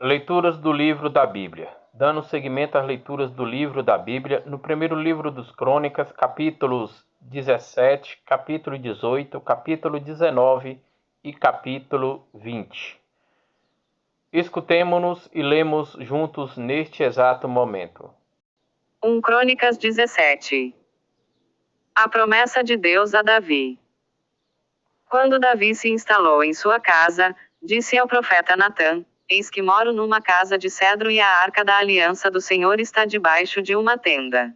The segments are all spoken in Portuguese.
Leituras do livro da Bíblia. Dando seguimento às leituras do livro da Bíblia, no primeiro livro dos Crônicas, capítulos 17, capítulo 18, capítulo 19 e capítulo 20. Escutemo-nos e lemos juntos neste exato momento. 1 Crônicas 17. A promessa de Deus a Davi. Quando Davi se instalou em sua casa, disse ao profeta Natã: Eis que moro numa casa de cedro e a arca da aliança do Senhor está debaixo de uma tenda.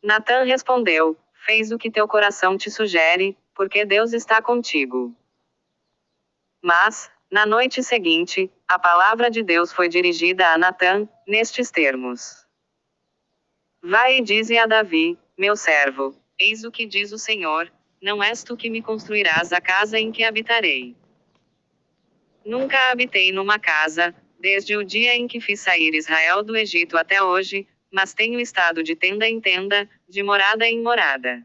Natã respondeu: Fez o que teu coração te sugere, porque Deus está contigo. Mas, na noite seguinte, a palavra de Deus foi dirigida a Natã, nestes termos: Vai e dize a Davi, meu servo: Eis o que diz o Senhor: Não és tu que me construirás a casa em que habitarei. Nunca habitei numa casa, desde o dia em que fiz sair Israel do Egito até hoje, mas tenho estado de tenda em tenda, de morada em morada.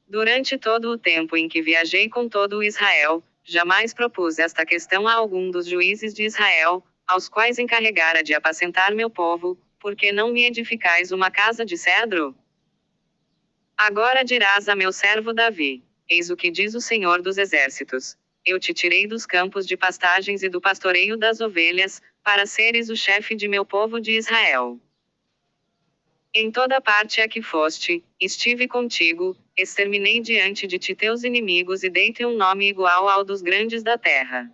Durante todo o tempo em que viajei com todo o Israel, jamais propus esta questão a algum dos juízes de Israel, aos quais encarregara de apacentar meu povo: Por que não me edificais uma casa de cedro? Agora dirás a meu servo Davi: Eis o que diz o Senhor dos Exércitos: Eu te tirei dos campos de pastagens e do pastoreio das ovelhas, para seres o chefe de meu povo de Israel. Em toda parte a que foste, estive contigo, exterminei diante de ti teus inimigos e dei-te um nome igual ao dos grandes da terra.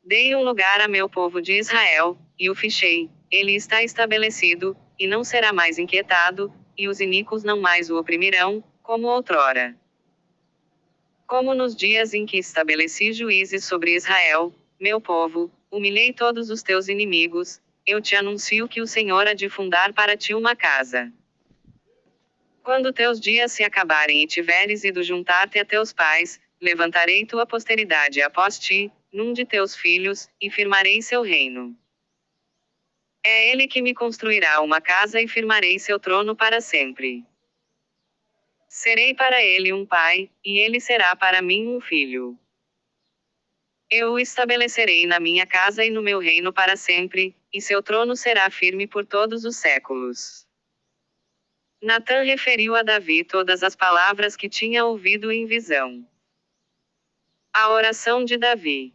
Dei um lugar a meu povo de Israel, e o fichei, ele está estabelecido, e não será mais inquietado, e os iníquos não mais o oprimirão, como outrora. Como nos dias em que estabeleci juízes sobre Israel, meu povo, humilhei todos os teus inimigos, eu te anuncio que o Senhor há de fundar para ti uma casa. Quando teus dias se acabarem e tiveres ido juntar-te a teus pais, levantarei tua posteridade após ti, num de teus filhos, e firmarei seu reino. É ele que me construirá uma casa e firmarei seu trono para sempre. Serei para ele um pai, e ele será para mim um filho. Eu o estabelecerei na minha casa e no meu reino para sempre, e seu trono será firme por todos os séculos. Natã referiu a Davi todas as palavras que tinha ouvido em visão. A oração de Davi.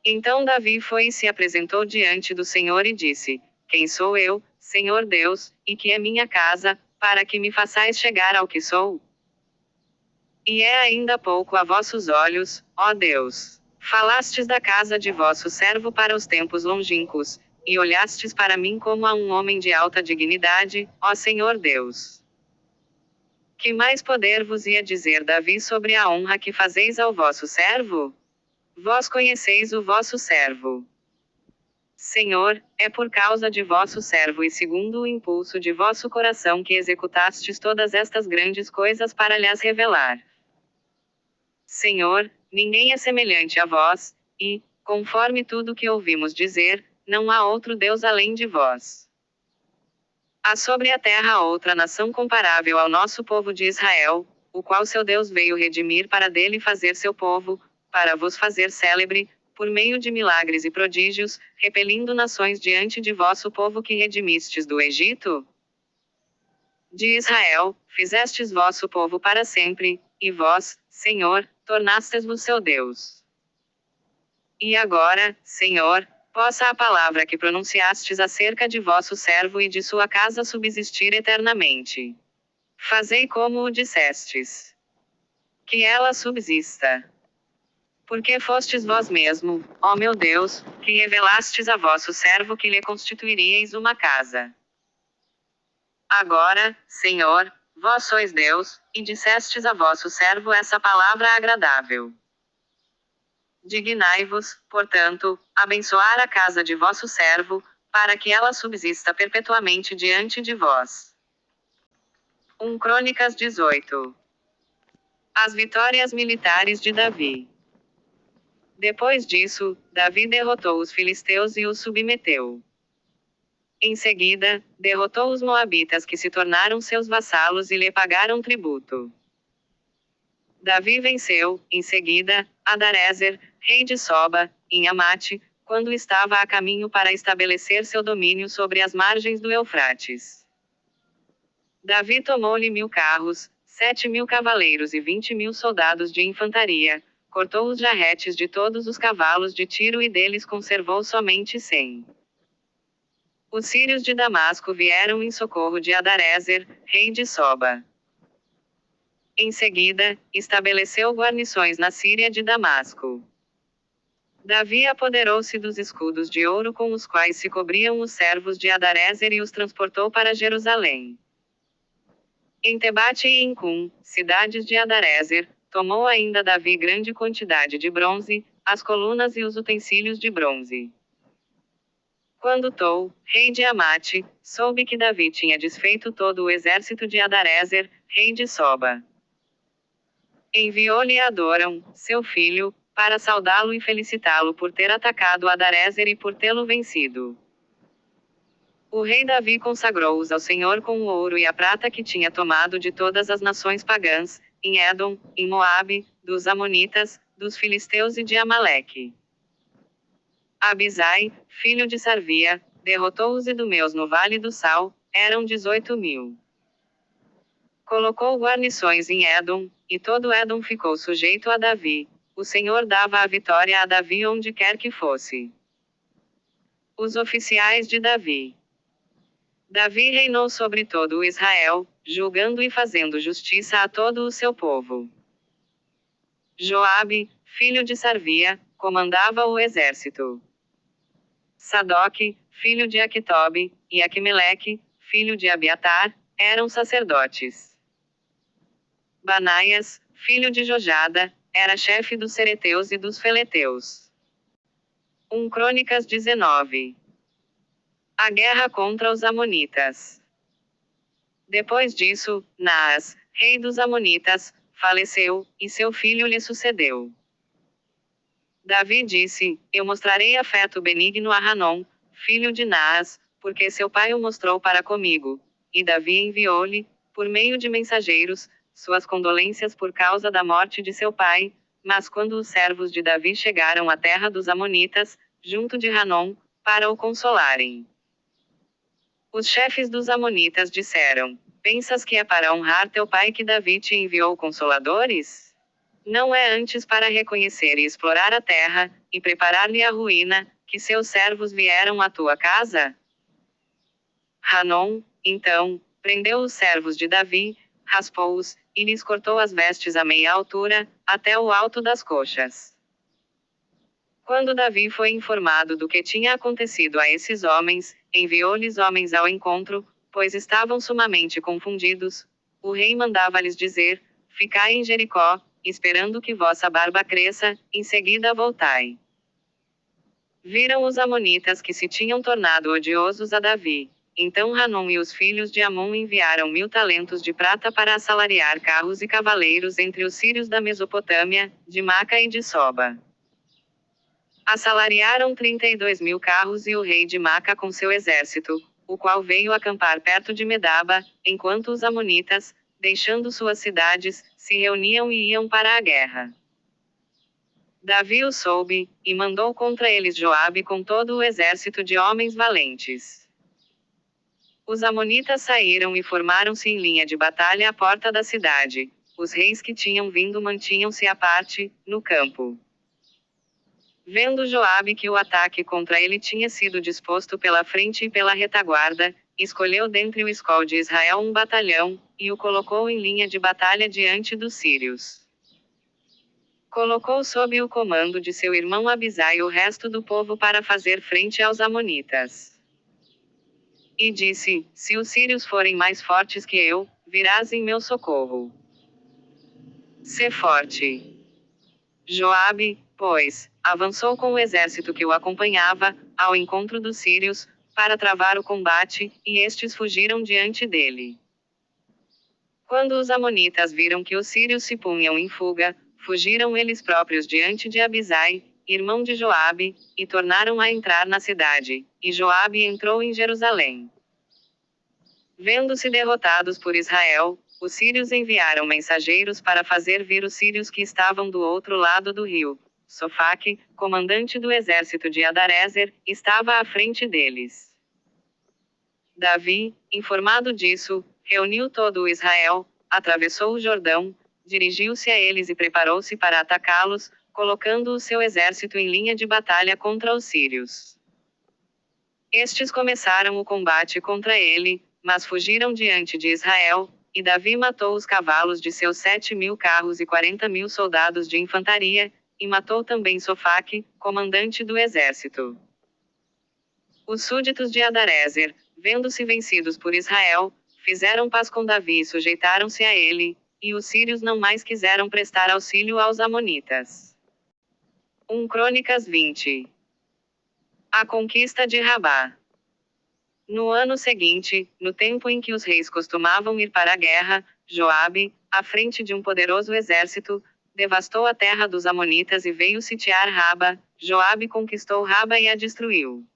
Então Davi foi e se apresentou diante do Senhor e disse: Quem sou eu, Senhor Deus, e que é minha casa, para que me façais chegar ao que sou? E é ainda pouco a vossos olhos, ó Deus. Falastes da casa de vosso servo para os tempos longínquos, e olhastes para mim como a um homem de alta dignidade, ó Senhor Deus. Que mais poder vos ia dizer Davi sobre a honra que fazeis ao vosso servo? Vós conheceis o vosso servo. Senhor, é por causa de vosso servo e segundo o impulso de vosso coração que executastes todas estas grandes coisas para lhas revelar. Senhor, ninguém é semelhante a vós, e, conforme tudo que ouvimos dizer, não há outro Deus além de vós. Há sobre a terra outra nação comparável ao nosso povo de Israel, o qual seu Deus veio redimir para dele fazer seu povo, para vos fazer célebre, por meio de milagres e prodígios, repelindo nações diante de vosso povo que redimistes do Egito? De Israel, fizestes vosso povo para sempre, e vós, Senhor, tornastes-vos seu Deus. E agora, Senhor, possa a palavra que pronunciastes acerca de vosso servo e de sua casa subsistir eternamente. Fazei como o dissestes. Que ela subsista. Porque fostes vós mesmo, ó meu Deus, que revelastes a vosso servo que lhe constituiríeis uma casa. Agora, Senhor, vós sois Deus, e dissestes a vosso servo essa palavra agradável. Dignai-vos, portanto, abençoar a casa de vosso servo, para que ela subsista perpetuamente diante de vós. 1 Crônicas 18. As vitórias militares de Davi. Depois disso, Davi derrotou os filisteus e os submeteu. Em seguida, derrotou os moabitas que se tornaram seus vassalos e lhe pagaram tributo. Davi venceu, em seguida, Adarezer, rei de Soba, em Amate, quando estava a caminho para estabelecer seu domínio sobre as margens do Eufrates. Davi tomou-lhe 1000 carros, 7.000 cavaleiros e 20.000 soldados de infantaria, cortou os jarretes de todos os cavalos de tiro e deles conservou somente 100. Os sírios de Damasco vieram em socorro de Adarezer, rei de Soba. Em seguida, estabeleceu guarnições na Síria de Damasco. Davi apoderou-se dos escudos de ouro com os quais se cobriam os servos de Adarezer e os transportou para Jerusalém. Em Tebate e em Cum, cidades de Adarezer, tomou ainda Davi grande quantidade de bronze, as colunas e os utensílios de bronze. Quando Tou, rei de Amate, soube que Davi tinha desfeito todo o exército de Adarezer, rei de Soba, enviou-lhe Adorão, seu filho, para saudá-lo e felicitá-lo por ter atacado Adarezer e por tê-lo vencido. O rei Davi consagrou-os ao Senhor com o ouro e a prata que tinha tomado de todas as nações pagãs, em Édom, em Moabe, dos Amonitas, dos Filisteus e de Amaleque. Abisai, filho de Sarvia, derrotou os idumeus no Vale do Sal, eram 18.000. Colocou guarnições em Édom, e todo Édom ficou sujeito a Davi. O Senhor dava a vitória a Davi onde quer que fosse. Os oficiais de Davi. Davi reinou sobre todo o Israel, julgando e fazendo justiça a todo o seu povo. Joabe, filho de Sarvia, comandava o exército. Sadoque, filho de Aquitobe, e Aquimeleque, filho de Abiatar, eram sacerdotes. Banaias, filho de Jojada, era chefe dos Cereteus e dos Feleteus. 1 Crônicas 19. A guerra contra os Amonitas. Depois disso, Naas, rei dos Amonitas, faleceu, e seu filho lhe sucedeu. Davi disse: Eu mostrarei afeto benigno a Hanom, filho de Naas, porque seu pai o mostrou para comigo. E Davi enviou-lhe, por meio de mensageiros, suas condolências por causa da morte de seu pai. Mas quando os servos de Davi chegaram à terra dos Amonitas, junto de Hanom, para o consolarem, os chefes dos Amonitas disseram: Pensas que é para honrar teu pai que Davi te enviou consoladores? Não é antes para reconhecer e explorar a terra, e preparar-lhe a ruína, que seus servos vieram à tua casa? Hanom, então, prendeu os servos de Davi, raspou-os, e lhes cortou as vestes à meia altura, até o alto das coxas. Quando Davi foi informado do que tinha acontecido a esses homens, enviou-lhes homens ao encontro, pois estavam sumamente confundidos. O rei mandava-lhes dizer: Ficai em Jericó, esperando que vossa barba cresça, em seguida voltai. Viram os amonitas que se tinham tornado odiosos a Davi. Então Hanom e os filhos de Amon enviaram 1000 talentos de prata para assalariar carros e cavaleiros entre os sírios da Mesopotâmia, de Maca e de Soba. Assalariaram 32.000 carros e o rei de Maca com seu exército, o qual veio acampar perto de Medaba, enquanto os amonitas, deixando suas cidades, se reuniam e iam para a guerra. Davi o soube, e mandou contra eles Joabe com todo o exército de homens valentes. Os amonitas saíram e formaram-se em linha de batalha à porta da cidade. Os reis que tinham vindo mantinham-se à parte, no campo. Vendo Joabe que o ataque contra ele tinha sido disposto pela frente e pela retaguarda, escolheu dentre o escol de Israel um batalhão, e o colocou em linha de batalha diante dos sírios. Colocou sob o comando de seu irmão Abisai o resto do povo para fazer frente aos amonitas. E disse: Se os sírios forem mais fortes que eu, virás em meu socorro. Sê forte. Joabe, pois, avançou com o exército que o acompanhava, ao encontro dos sírios, para travar o combate, e estes fugiram diante dele. Quando os amonitas viram que os sírios se punham em fuga, fugiram eles próprios diante de Abisai, irmão de Joabe, e tornaram a entrar na cidade, e Joabe entrou em Jerusalém. Vendo-se derrotados por Israel, os sírios enviaram mensageiros para fazer vir os sírios que estavam do outro lado do rio. Sofaque, comandante do exército de Adarezer, estava à frente deles. Davi, informado disso, reuniu todo o Israel, atravessou o Jordão, dirigiu-se a eles e preparou-se para atacá-los, colocando o seu exército em linha de batalha contra os sírios. Estes começaram o combate contra ele, mas fugiram diante de Israel, e Davi matou os cavalos de seus 7.000 carros e 40.000 soldados de infantaria, e matou também Sofaque, comandante do exército. Os súditos de Adarezer, vendo-se vencidos por Israel, fizeram paz com Davi e sujeitaram-se a ele, e os sírios não mais quiseram prestar auxílio aos amonitas. 1 Crônicas 20. A conquista de Rabá. No ano seguinte, no tempo em que os reis costumavam ir para a guerra, Joabe, à frente de um poderoso exército, devastou a terra dos amonitas e veio sitiar Raba. Joabe conquistou Raba e a destruiu.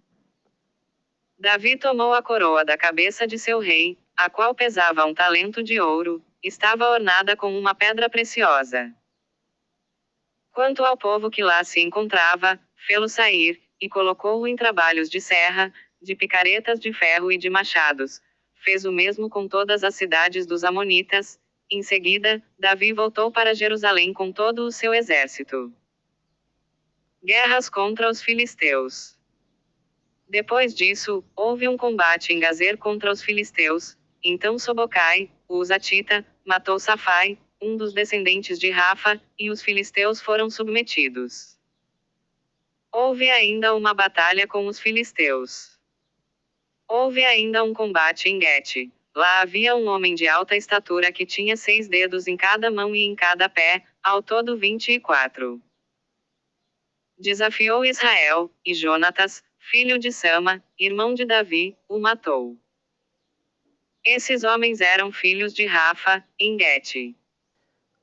Davi tomou a coroa da cabeça de seu rei, a qual pesava 1 talento de ouro, estava ornada com uma pedra preciosa. Quanto ao povo que lá se encontrava, fê-lo sair, e colocou-o em trabalhos de serra, de picaretas de ferro e de machados. Fez o mesmo com todas as cidades dos amonitas. Em seguida, Davi voltou para Jerusalém com todo o seu exército. Guerras contra os filisteus. Depois disso, houve um combate em Gazer contra os filisteus. Então Sobocai, o Husatita, matou Safai, um dos descendentes de Rafa, e os filisteus foram submetidos. Houve ainda uma batalha com os filisteus. Houve ainda um combate em Gete. Lá havia um homem de alta estatura que tinha 6 dedos em cada mão e em cada pé, ao todo 24. Desafiou Israel, e Jonatas, filho de Sama, irmão de Davi, o matou. Esses homens eram filhos de Rafa, em Gete.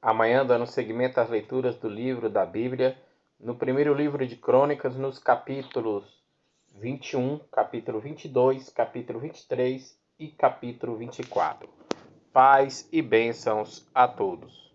Amanhã, dando seguimento às leituras do livro da Bíblia, no primeiro livro de Crônicas, nos capítulos 21, capítulo 22, capítulo 23 e capítulo 24. Paz e bênçãos a todos.